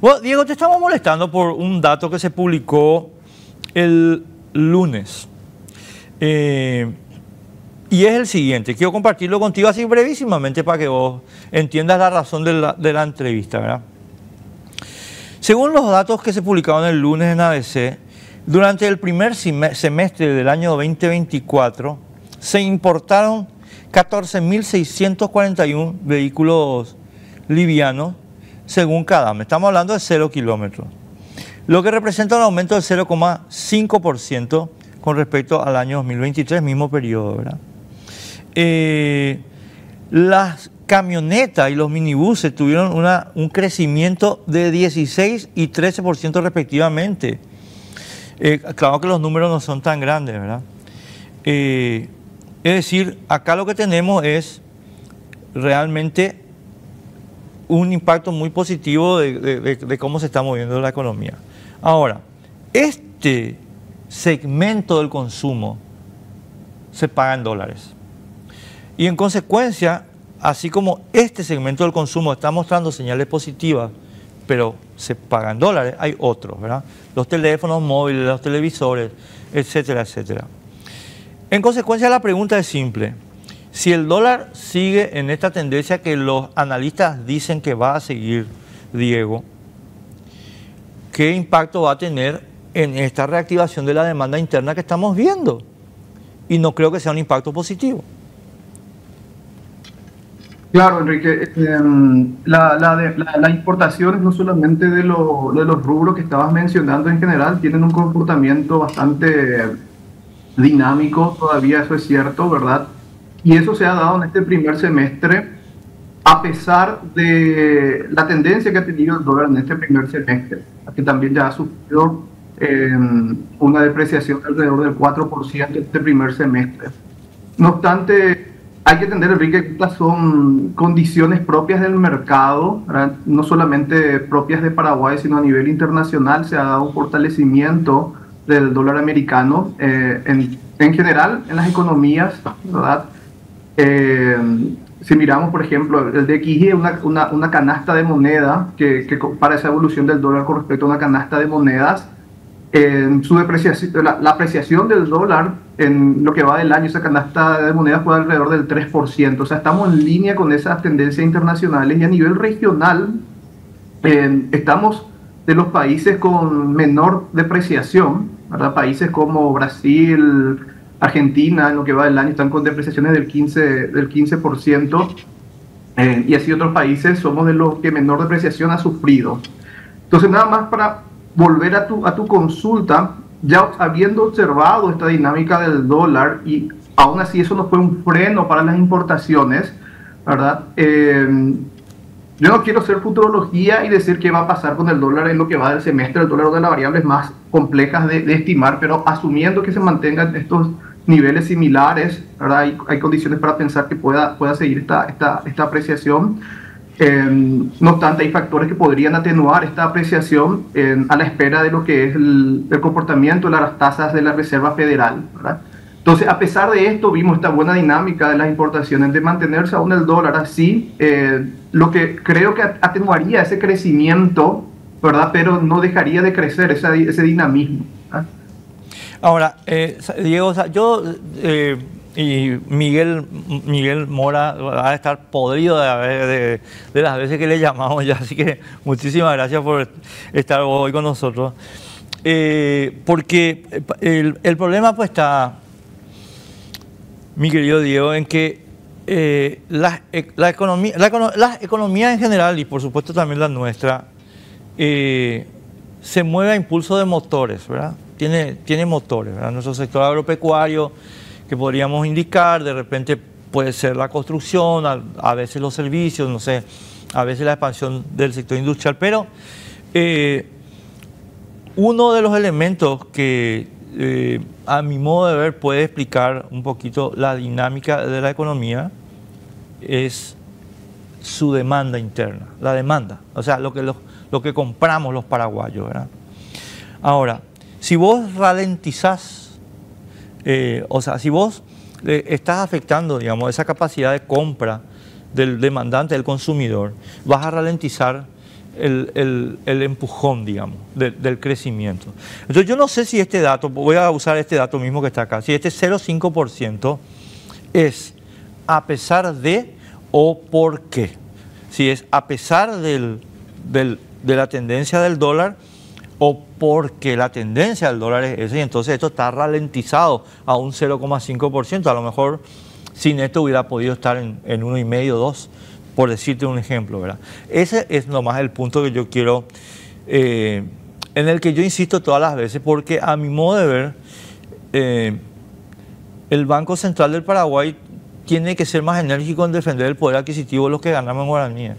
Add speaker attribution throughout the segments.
Speaker 1: Bueno, Diego, te estamos molestando por un dato que se publicó el lunes. Y es el siguiente. Quiero compartirlo contigo así brevísimamente para que vos entiendas la razón de la entrevista, ¿verdad? Según los datos que se publicaron el lunes en ABC, durante el primer semestre del año 2024 se importaron 14.641 vehículos livianos según CADAM. Estamos hablando de 0 kilómetros, lo que representa un aumento del 0,5% con respecto al año 2023, mismo periodo, ¿verdad? Las camionetas y los minibuses tuvieron un crecimiento de 16 y 13% respectivamente. Claro que los números no son tan grandes, ¿verdad? Es decir, acá lo que tenemos es realmente un impacto muy positivo de cómo se está moviendo la economía. Ahora, este segmento del consumo se paga en dólares. Y en consecuencia, así como este segmento del consumo está mostrando señales positivas, pero se paga en dólares, hay otros, ¿verdad? Los teléfonos móviles, los televisores, etcétera, etcétera. En consecuencia, la pregunta es simple. Si el dólar sigue en esta tendencia que los analistas dicen que va a seguir, Diego, ¿qué impacto va a tener en esta reactivación de la demanda interna que estamos viendo? Y no creo que sea un impacto positivo.
Speaker 2: Claro, Enrique, las importaciones no solamente de los rubros que estabas mencionando en general, tienen un comportamiento bastante dinámico, todavía eso es cierto, ¿verdad? Y eso se ha dado en este primer semestre, a pesar de la tendencia que ha tenido el dólar en este primer semestre, que también ya ha sufrido una depreciación de alrededor del 4% en este primer semestre. No obstante, hay que entender, Enrique, que estas son condiciones propias del mercado, ¿verdad? No solamente propias de Paraguay, sino a nivel internacional se ha dado un fortalecimiento del dólar americano en general en las economías, ¿verdad? Si miramos, por ejemplo, el DXY, una canasta de moneda que compara esa evolución del dólar con respecto a una canasta de monedas, su depreciación, la apreciación del dólar en lo que va del año, esa canasta de monedas fue alrededor del 3%. O sea, estamos en línea con esas tendencias internacionales y a nivel regional estamos de los países con menor depreciación, ¿verdad? Países como Brasil, Argentina, en lo que va del año, están con depreciaciones del 15%, y así otros países somos de los que menor depreciación ha sufrido. Entonces, nada más para volver a tu consulta, ya habiendo observado esta dinámica del dólar, y aún así eso no fue un freno para las importaciones, ¿verdad? Yo no quiero hacer futurología y decir qué va a pasar con el dólar en lo que va del semestre. El dólar es una de las variables más complejas de estimar, pero asumiendo que se mantengan estos niveles similares, ¿verdad? Hay condiciones para pensar que pueda seguir esta apreciación. No obstante, hay factores que podrían atenuar esta apreciación a la espera de lo que es el comportamiento de las tasas de la Reserva Federal, ¿verdad? Entonces, a pesar de esto, vimos esta buena dinámica de las importaciones, de mantenerse aún el dólar así, lo que creo que atenuaría ese crecimiento, ¿verdad? Pero no dejaría de crecer ese dinamismo, ¿verdad?
Speaker 1: Ahora, Diego, yo y Miguel Mora va a estar podrido de las veces que le llamamos ya, así que muchísimas gracias por estar hoy con nosotros. Porque el problema pues está, mi querido Diego, en que la economía en general, y por supuesto también la nuestra, se mueve a impulso de motores, ¿verdad? Tiene motores, ¿verdad? Nuestro sector agropecuario, que podríamos indicar, de repente puede ser la construcción, a veces los servicios, no sé, a veces la expansión del sector industrial, pero uno de los elementos que a mi modo de ver puede explicar un poquito la dinámica de la economía es su demanda interna, la demanda, o sea, lo que compramos los paraguayos, ¿verdad? Ahora, si vos ralentizás, o sea, si vos estás afectando, digamos, esa capacidad de compra del demandante, del consumidor, vas a ralentizar el empujón, digamos, del crecimiento. Entonces yo no sé si este dato, voy a usar este dato mismo que está acá, si este 0,5% es a pesar de o por qué. Si es a pesar de la tendencia del dólar o porque la tendencia del dólar es esa, y entonces esto está ralentizado a un 0,5%. A lo mejor sin esto hubiera podido estar en 1,5, 2%. Por decirte un ejemplo, ¿verdad? Ese es nomás el punto que yo quiero, en el que yo insisto todas las veces, porque a mi modo de ver, el Banco Central del Paraguay tiene que ser más enérgico en defender el poder adquisitivo de los que ganamos en guaraníes.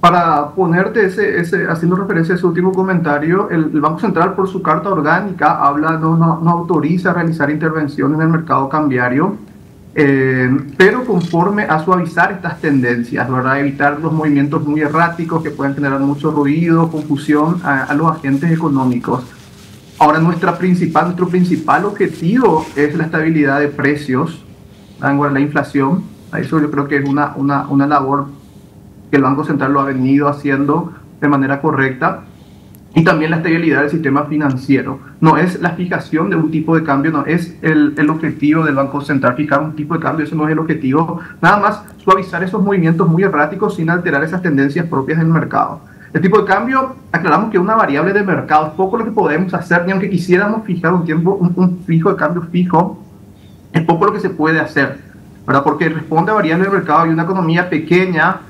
Speaker 2: Para ponerte haciendo referencia a ese último comentario, el Banco Central, por su carta orgánica, no autoriza realizar intervenciones en el mercado cambiario, pero conforme a suavizar estas tendencias, ¿verdad? Evitar los movimientos muy erráticos que pueden generar mucho ruido, confusión a los agentes económicos. Ahora, nuestro principal objetivo es la estabilidad de precios, la inflación. Eso yo creo que es una labor que el Banco Central lo ha venido haciendo de manera correcta. Y también la estabilidad del sistema financiero. No es la fijación de un tipo de cambio, no es el objetivo del Banco Central fijar un tipo de cambio, eso no es el objetivo. Nada más suavizar esos movimientos muy erráticos sin alterar esas tendencias propias del mercado. El tipo de cambio, aclaramos que es una variable de mercado, es poco lo que podemos hacer, ni aunque quisiéramos fijar un fijo de cambio fijo, es poco lo que se puede hacer, ¿verdad? Porque responde a variables de mercado y una economía pequeña,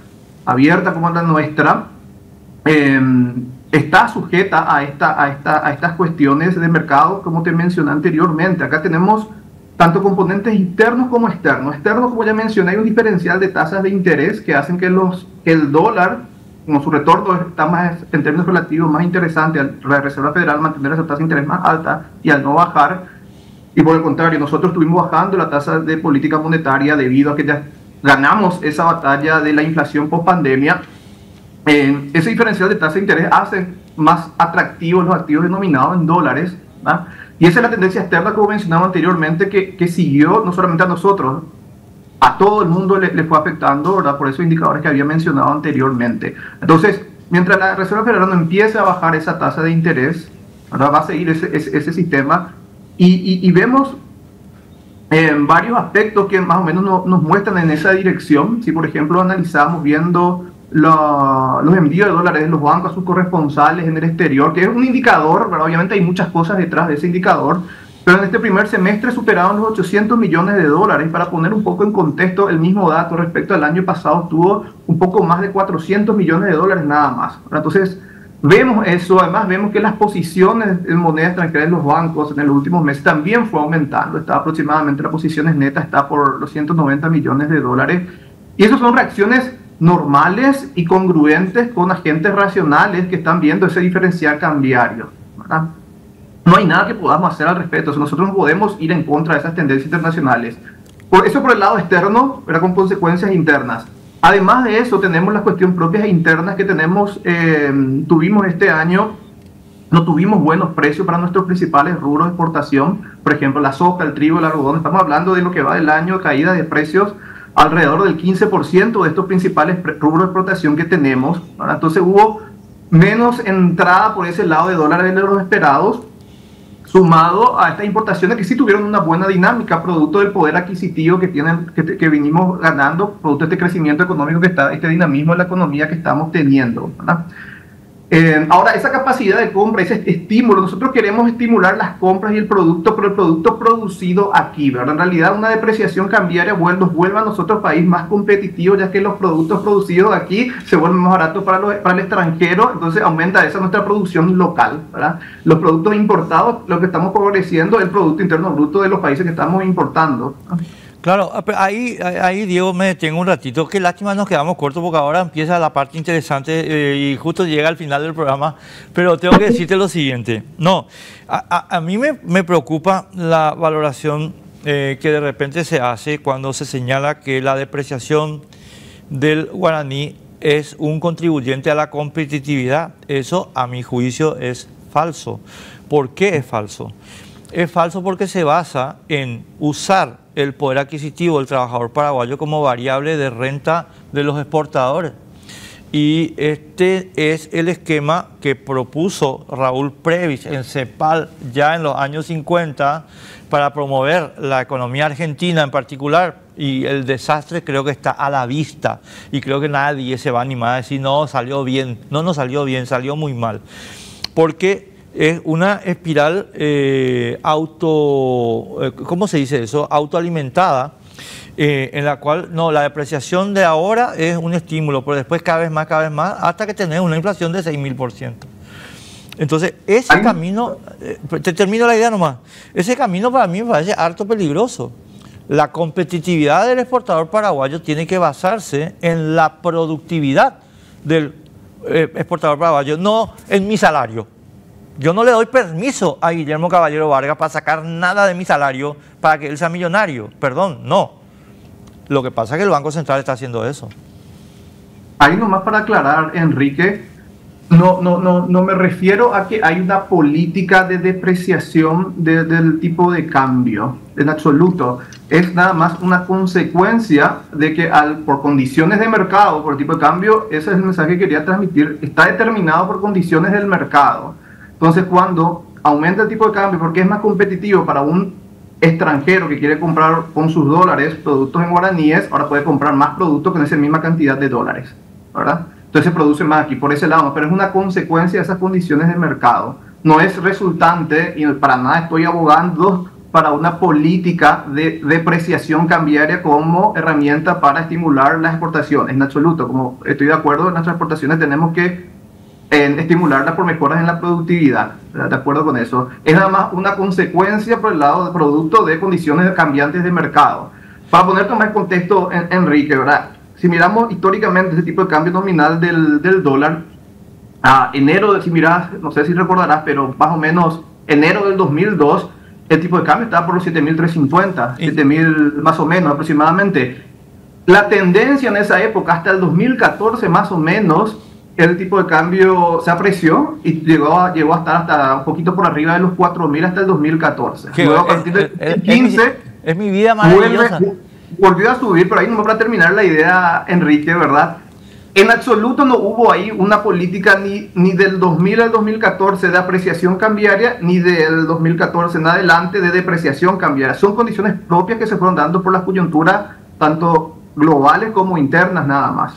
Speaker 2: abierta como la nuestra, está sujeta a estas cuestiones de mercado, como te mencioné anteriormente. Acá tenemos tanto componentes internos como externos. Externos, como ya mencioné, hay un diferencial de tasas de interés que hacen que el dólar, como su retorno está más, en términos relativos, más interesante a la Reserva Federal mantener esa tasa de interés más alta y al no bajar. Y por el contrario, nosotros estuvimos bajando la tasa de política monetaria debido a que ya ganamos esa batalla de la inflación post pandemia. Ese diferencial de tasa de interés hace más atractivos los activos denominados en dólares, ¿verdad? Y esa es la tendencia externa, como mencionaba anteriormente, que siguió no solamente a nosotros, a todo el mundo le fue afectando, ¿verdad? Por esos indicadores que había mencionado anteriormente. Entonces, mientras la Reserva Federal no empiece a bajar esa tasa de interés, ¿verdad? Va a seguir ese sistema y vemos varios aspectos que más o menos nos muestran en esa dirección. Si, por ejemplo, analizamos viendo los envíos de dólares de los bancos a sus corresponsales en el exterior, que es un indicador, ¿verdad? Obviamente hay muchas cosas detrás de ese indicador, pero en este primer semestre superaron los 800 millones de dólares. Para poner un poco en contexto el mismo dato respecto al año pasado, tuvo un poco más de 400 millones de dólares nada más, ¿verdad? Entonces vemos eso. Además vemos que las posiciones en moneda extranjera en los bancos en los últimos meses también fue aumentando. Está aproximadamente, las posiciones netas está por los 190 millones de dólares, y esas son reacciones normales y congruentes con agentes racionales que están viendo ese diferencial cambiario, ¿verdad? No hay nada que podamos hacer al respecto. O sea, nosotros no podemos ir en contra de esas tendencias internacionales. Por eso, por el lado externo, pero con consecuencias internas. Además de eso, tenemos las cuestiones propias e internas que tuvimos este año. No tuvimos buenos precios para nuestros principales rubros de exportación, por ejemplo, la soja, el trigo, el algodón. Estamos hablando de lo que va del año, caída de precios alrededor del 15% de estos principales rubros de exportación que tenemos, ¿verdad? Entonces hubo menos entrada por ese lado de dólares de los esperados, sumado a estas importaciones que sí tuvieron una buena dinámica, producto del poder adquisitivo que vinimos ganando, producto de este crecimiento económico este dinamismo de la economía que estamos teniendo, ¿verdad? Ahora, esa capacidad de compra, ese estímulo, nosotros queremos estimular las compras y el producto, pero el producto producido aquí, ¿verdad? En realidad, una depreciación cambiaria nos vuelve a nosotros país más competitivo, ya que los productos producidos aquí se vuelven más baratos para el extranjero, entonces aumenta esa nuestra producción local, ¿verdad? Los productos importados, lo que estamos favoreciendo es el Producto Interno Bruto de los países que estamos importando, ¿no?
Speaker 1: Claro, ahí Diego, me detengo un ratito. Qué lástima, nos quedamos cortos porque ahora empieza la parte interesante y justo llega al final del programa, pero tengo que decirte lo siguiente. No, a mí me preocupa la valoración que de repente se hace cuando se señala que la depreciación del guaraní es un contribuyente a la competitividad. Eso, a mi juicio, es falso. ¿Por qué es falso? Es falso porque se basa en usar el poder adquisitivo del trabajador paraguayo como variable de renta de los exportadores. Y este es el esquema que propuso Raúl Prebisch en CEPAL ya en los años 50 para promover la economía argentina en particular, y el desastre creo que está a la vista y creo que nadie se va a animar a decir no, salió bien. No, no salió bien, salió muy mal. Porque es una espiral ¿cómo se dice eso? Autoalimentada. En la cual, no, la depreciación de ahora es un estímulo, pero después cada vez más, hasta que tenés una inflación de 6.000%. Entonces, ese camino, te termino la idea nomás, ese camino para mí me parece harto peligroso. La competitividad del exportador paraguayo tiene que basarse en la productividad del exportador paraguayo, no en mi salario. Yo no le doy permiso a Guillermo Caballero Vargas para sacar nada de mi salario para que él sea millonario. Perdón, no. Lo que pasa es que el Banco Central está haciendo eso.
Speaker 2: Ahí nomás para aclarar, Enrique, no me refiero a que hay una política de depreciación del tipo de cambio, en absoluto. Es nada más una consecuencia de que por condiciones de mercado, por tipo de cambio, ese es el mensaje que quería transmitir, está determinado por condiciones del mercado. Entonces, cuando aumenta el tipo de cambio porque es más competitivo para un extranjero que quiere comprar con sus dólares productos en guaraníes, ahora puede comprar más productos con esa misma cantidad de dólares, ¿verdad? Entonces se produce más aquí por ese lado, pero es una consecuencia de esas condiciones de mercado. No es resultante, y para nada estoy abogando para una política de depreciación cambiaria como herramienta para estimular las exportaciones, en absoluto. Como estoy de acuerdo, en nuestras exportaciones tenemos que estimularla por mejoras en la productividad, de acuerdo con eso. Es nada más una consecuencia por el lado de producto de condiciones cambiantes de mercado. Para ponerte más en contexto, Enrique, ¿verdad? Si miramos históricamente ese tipo de cambio nominal del dólar, a enero, si miras, no sé si recordarás, pero más o menos enero del 2002, el tipo de cambio estaba por los 7.350, 7.000 más o menos aproximadamente. La tendencia en esa época, hasta el 2014 más o menos, el tipo de cambio se apreció y llegó a estar hasta un poquito por arriba de los 4.000 hasta el 2014. Luego a partir del 2015
Speaker 1: es mi vida maravillosa.
Speaker 2: Volvió a subir, pero ahí no para terminar la idea, Enrique, ¿verdad? En absoluto no hubo ahí una política ni del 2000 al 2014 de apreciación cambiaria, ni del 2014 en adelante de depreciación cambiaria. Son condiciones propias que se fueron dando por las coyunturas, tanto globales como internas nada más.